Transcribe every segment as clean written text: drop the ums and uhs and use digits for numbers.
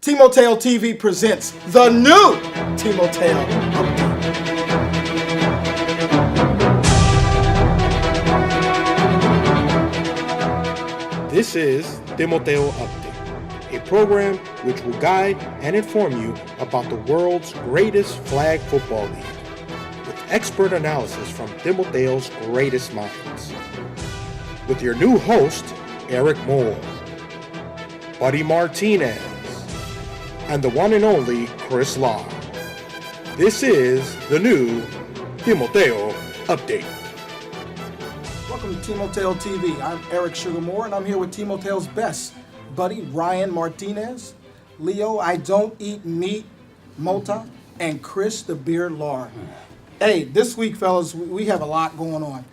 Timoteo TV presents the new Timoteo Update. This is Timoteo Update, a program which will guide and inform you about the world's greatest flag football league, with expert analysis from Timoteo's greatest minds. With your new host, Eric Moore, Buddy Martinez, and the one and only Chris Law. This is the new Timoteo Update. Welcome to Timoteo TV. I'm Eric Sugarmore, and I'm here with Timoteo's best buddy, Ryan Martinez, Leo, I Don't Eat Meat, Mota, and Chris the Beard Law. Hey, this week, fellas, we have a lot going on.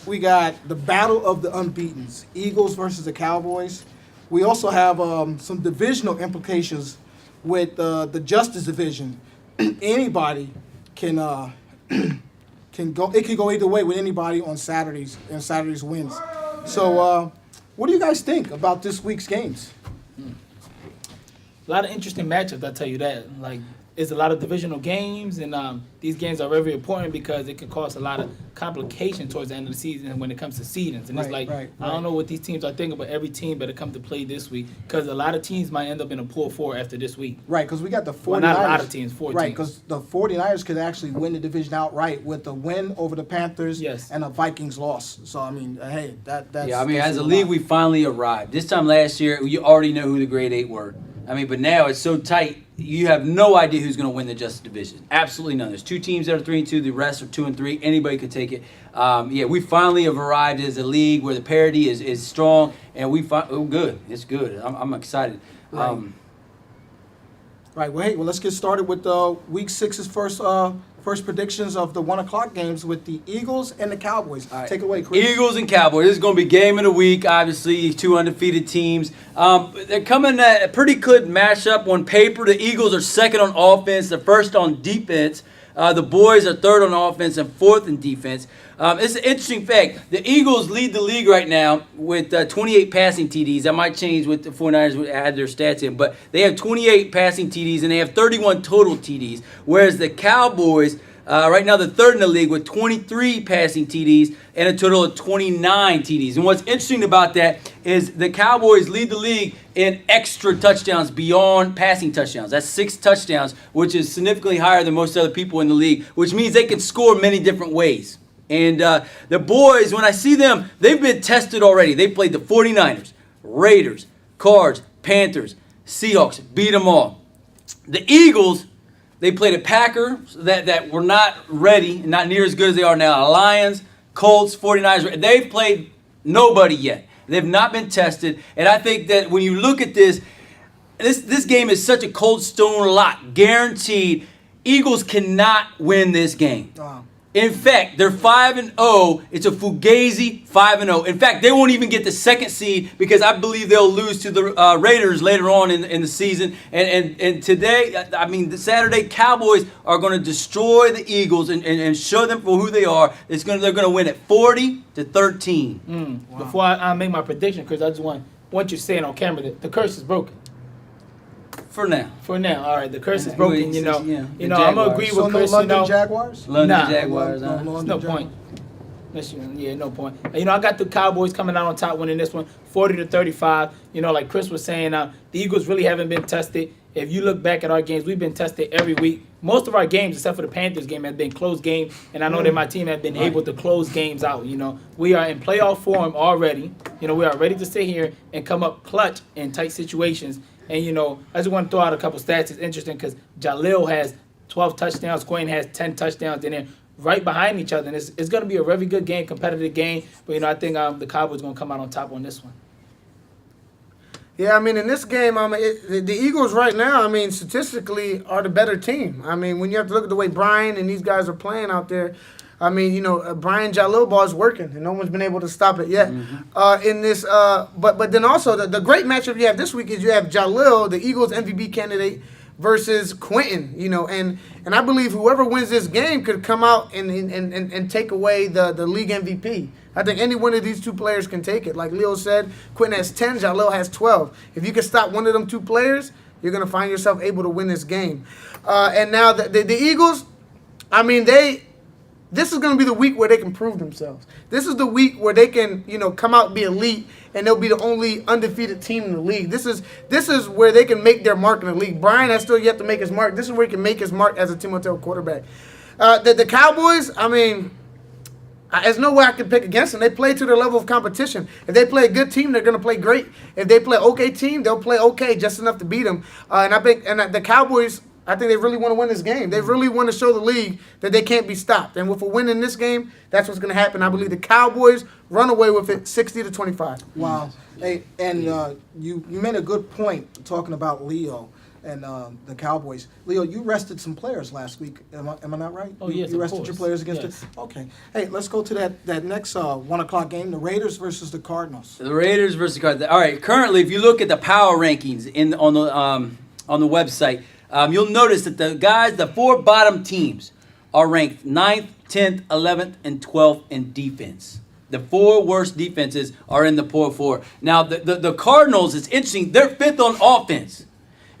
We got the battle of the unbeatens, Eagles versus the Cowboys. We also have some divisional implications with the Justice Division. Anybody can go. It can go either way with anybody on Saturdays and Saturdays wins. So, what do you guys think about this week's games? A lot of interesting matchups, I'll tell you that. Like, it's a lot of divisional games, and these games are very important because it can cause a lot of complication towards the end of the season when it comes to seedings. And it's like, I don't know what these teams are thinking, but every team better come to play this week because a lot of teams might end up in a pool 4 after this week. Right, because we got the 49ers. Well, not a lot of teams, 4 teams. Right, because the 49ers could actually win the division outright with a win over the Panthers and a Vikings loss. So, I mean, hey, that's... Yeah, I mean, as a league, we finally arrived. This time last year, you already know who the grade 8 were. I mean, but now it's so tight, you have no idea who's going to win the Justice Division. Absolutely none. There's 2 teams that are 3-2. The rest are 2-3. Anybody could take it. We finally have arrived as a league where the parity is strong, and good. It's good. I'm excited. Right. Well, let's get started with Week 6's first predictions of the 1 o'clock games with the Eagles and the Cowboys. Right. Take it away, Chris. Eagles and Cowboys. This is going to be game of the week, obviously. 2 undefeated teams. They're coming at a pretty good matchup. On paper, the Eagles are second on offense. They're first on defense. The boys are third on offense and fourth in defense. It's an interesting fact. The Eagles lead the league right now with 28 passing TDs. That might change with the 49ers would add their stats in. But they have 28 passing TDs and they have 31 total TDs. Whereas the Cowboys, right now they're third in the league with 23 passing TDs and a total of 29 TDs. And what's interesting about that is the Cowboys lead the league in extra touchdowns beyond passing touchdowns. That's 6 touchdowns, which is significantly higher than most other people in the league, which means they can score many different ways. And the boys, when I see them, they've been tested already. They played the 49ers, Raiders, Cards, Panthers, Seahawks, beat them all. The Eagles, they played a Packers that were not ready, and not near as good as they are now. Lions, Colts, 49ers, they've played nobody yet. They've not been tested. And I think that when you look at this game is such a cold stone lock, guaranteed. Eagles cannot win this game. Wow. In fact, they're 5-0. It's a fugazi 5-0. In fact, they won't even get the second seed because I believe they'll lose to the Raiders later on in the season. And today, I mean, the Saturday, Cowboys are going to destroy the Eagles and show them for who they are. They're going to win at 40-13. Wow. Before I make my prediction, Chris, I just want you to say it on camera that the curse is broken. For now. All right. The curse is broken. I'm gonna agree So with Chris. no London Jaguars? London Jaguars. No point. No point. I got the Cowboys coming out on top, winning this one, 40-35. Like Chris was saying, the Eagles really haven't been tested. If you look back at our games, we've been tested every week. Most of our games, except for the Panthers game, have been close games, and I know that my team have been able to close games out. We are in playoff form already. We are ready to sit here and come up clutch in tight situations. And, I just want to throw out a couple stats. It's interesting because Jalil has 12 touchdowns. Quinn has 10 touchdowns. And then right behind each other. And it's going to be a very good game, competitive game. But, I think the Cowboys are going to come out on top on this one. Yeah, I mean, in this game, the Eagles right now, statistically are the better team. When you have to look at the way Brian and these guys are playing out there, Brian Jalil ball is working, and no one's been able to stop it yet. In this, but then also the great matchup you have this week is you have Jalil, the Eagles MVP candidate, versus Quentin. And I believe whoever wins this game could come out and take away the league MVP. I think any one of these two players can take it. Like Leo said, Quentin has 10, Jalil has 12. If you can stop one of them two players, you're going to find yourself able to win this game. And now the Eagles, I mean, this is going to be the week where they can prove themselves. This is the week where they can, come out and be elite, and they'll be the only undefeated team in the league. This is where they can make their mark in the league. Brian has still yet to make his mark. This is where he can make his mark as a Timoteo quarterback. The Cowboys, I mean, there's no way I can pick against them. They play to their level of competition. If they play a good team, they're going to play great. If they play an okay team, they'll play okay, just enough to beat them. And I think the Cowboys, I think they really want to win this game. They really want to show the league that they can't be stopped. And with a win in this game, that's what's going to happen. I believe the Cowboys run away with it 60-25. Wow. Hey, and you made a good point talking about Leo and the Cowboys. Leo, you rested some players last week. Am I not right? Oh, yes, You of rested course. your players against Yes. it? Okay. Hey, let's go to that next 1 o'clock game, the Raiders versus the Cardinals. The Raiders versus the Cardinals. All right, currently, if you look at the power rankings on the website, you'll notice that the 4 bottom teams are ranked 9th, 10th, 11th, and 12th in defense. The 4 worst defenses are in the poor 4. Now, the Cardinals, it's interesting, they're 5th on offense.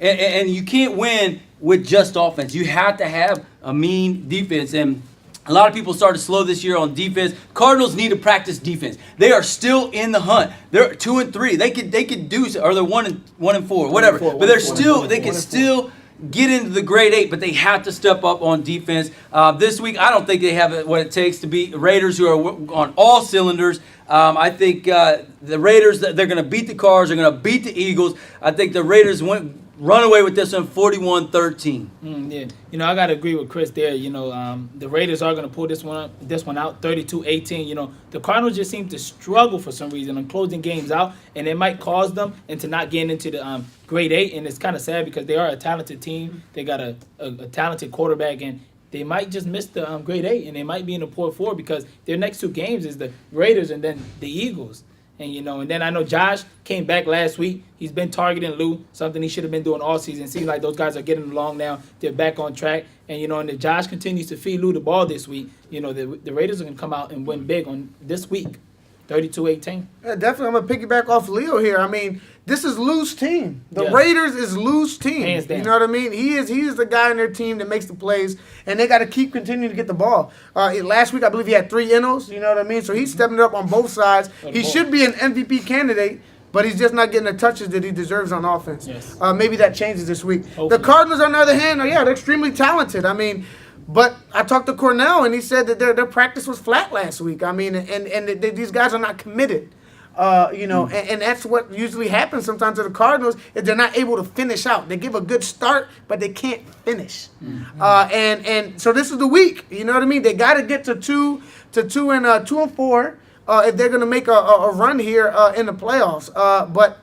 And you can't win with just offense. You have to have a mean defense. And a lot of people started slow this year on defense. Cardinals need to practice defense. They are still in the hunt. They're 2-3. They could do, or they're 1-4, whatever. But they can still get into the grade 8, but they have to step up on defense. This week, I don't think they have what it takes to beat Raiders, who are on all cylinders. I think the Raiders, they're going to beat the Cards. They're going to beat the Eagles. I think the Raiders run away with this one 41-13. Yeah. I got to agree with Chris there. The Raiders are going to pull this one out 32-18. The Cardinals just seem to struggle for some reason on closing games out, and it might cause them into not getting into the grade 8, and it's kind of sad because they are a talented team. They got a talented quarterback, and they might just miss the grade 8, and they might be in the poor 4 because their next 2 games is the Raiders and then the Eagles. And then I know Josh came back last week. He's been targeting Lou, something he should have been doing all season. Seems like those guys are getting along now. They're back on track. And and if Josh continues to feed Lou the ball this week, the Raiders are going to come out and win big on this week, 32-18. Yeah, definitely. I'm going to piggyback off Leo here. I mean, this is Lou's team. The Yeah. Raiders is Lou's team. Hands down. You know what I mean? He is the guy in their team that makes the plays, and they got to keep continuing to get the ball. Last week, I believe he had 3 NOs. You know what I mean? So he's stepping it up on both sides. He should be an MVP candidate, but he's just not getting the touches that he deserves on offense. Yes. Maybe that changes this week. Hopefully. The Cardinals, on the other hand, they're extremely talented. I mean, but I talked to Cornell, and he said that their practice was flat last week. I mean, and these guys are not committed. And that's what usually happens sometimes to the Cardinals is they're not able to finish out. They give a good start, but they can't finish. And so this is the week. You know what I mean? They got to get to 2-4 if they're going to make a run here in the playoffs. But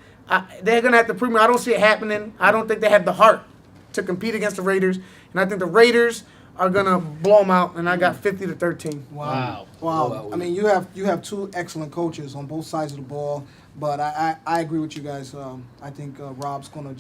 they're going to have to prove me. I don't see it happening. I don't think they have the heart to compete against the Raiders, and I think the Raiders are gonna blow them out, and I got 50-13. Wow. I mean, you have 2 excellent coaches on both sides of the ball, but I agree with you guys. I think Rob's gonna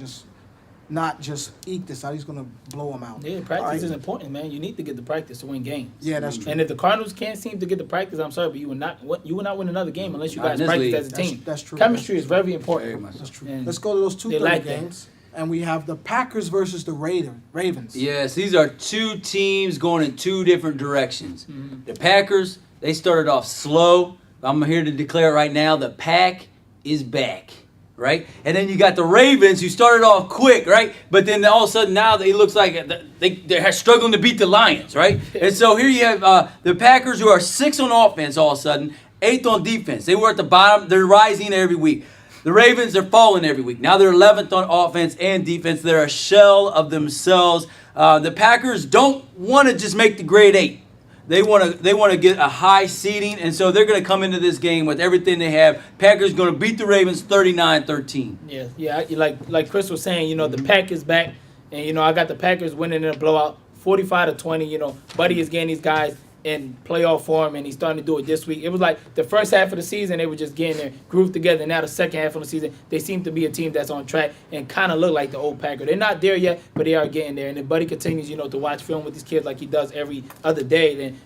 not just eke this out; he's gonna blow them out. Yeah, practice All right. is important, man. You need to get the practice to win games. Yeah, that's true. And if the Cardinals can't seem to get the practice, I'm sorry, but you will not win another game unless you Not guys in this practice league. as a team. That's true. Chemistry is very important. Very much. That's true. And Let's go to those 2 they lack that. games, and we have the Packers versus the Ravens. Yes, these are 2 teams going in 2 different directions. The Packers, they started off slow. I'm here to declare right now, the Pack is back, right? And then you got the Ravens, who started off quick, right? But then all of a sudden now it looks like they're struggling to beat the Lions, right? And so here you have the Packers, who are 6th on offense all of a sudden, 8th on defense. They were at the bottom. They're rising every week. The Ravens are falling every week. Now they're 11th on offense and defense. They're a shell of themselves. The Packers don't want to just make the grade 8. They want to get a high seeding, and so they're going to come into this game with everything they have. Packers going to beat the Ravens 39-13. Yeah. Like Chris was saying, the Pack is back, and I got the Packers winning in a blowout, 45-20. Buddy is getting these guys in playoff form, and he's starting to do it this week. It was like the first half of the season, they were just getting there, grooved together. Now the second half of the season, they seem to be a team that's on track and kind of look like the old Packer. They're not there yet, but they are getting there. And if Buddy continues, to watch film with these kids like he does every other day, then,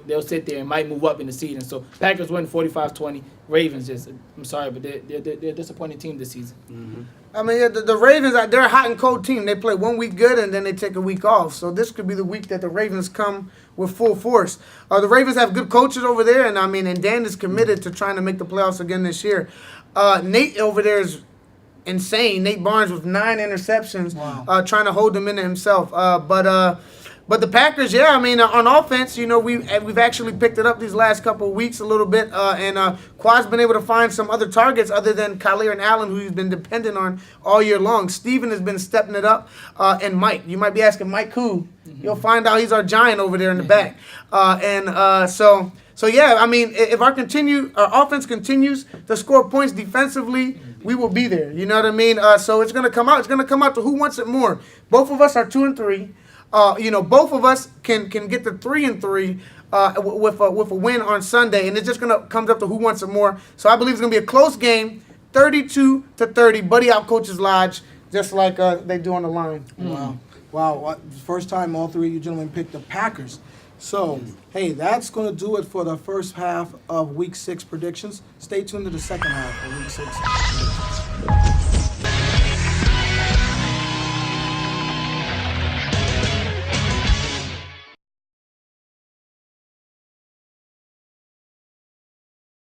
they'll sit there and might move up in the season. So Packers win 45-20. Ravens I'm sorry, but they're a disappointing team this season. I mean, yeah, the Ravens, they're a hot and cold team. They play 1 week good and then they take a week off. So this could be the week that the Ravens come with full force. The Ravens have good coaches over there, and and Dan is committed to trying to make the playoffs again this year. Nate over there is insane. Nate Barnes with 9 interceptions, trying to hold them in himself. But the Packers, yeah, on offense, we've actually picked it up these last couple of weeks a little bit, and Quad's been able to find some other targets other than Kyler and Allen, who he's been dependent on all year long. Steven has been stepping it up, and Mike. You might be asking, Mike who? You'll find out he's our giant over there in the back. So yeah, if our offense continues to score points defensively, we will be there. You know what I mean? So it's gonna come out. It's gonna come out to who wants it more. Both of us are 2-3. Both of us can get to 3-3 with a win on Sunday, and it's just gonna comes up to who wants it more. So I believe it's gonna be a close game, 32-30. Buddy outcoaches Lodge, just like they do on the line. Wow. First time all three of you gentlemen picked the Packers. So, hey, that's going to do it for the first half of Week 6 predictions. Stay tuned to the second half of Week 6 predictions.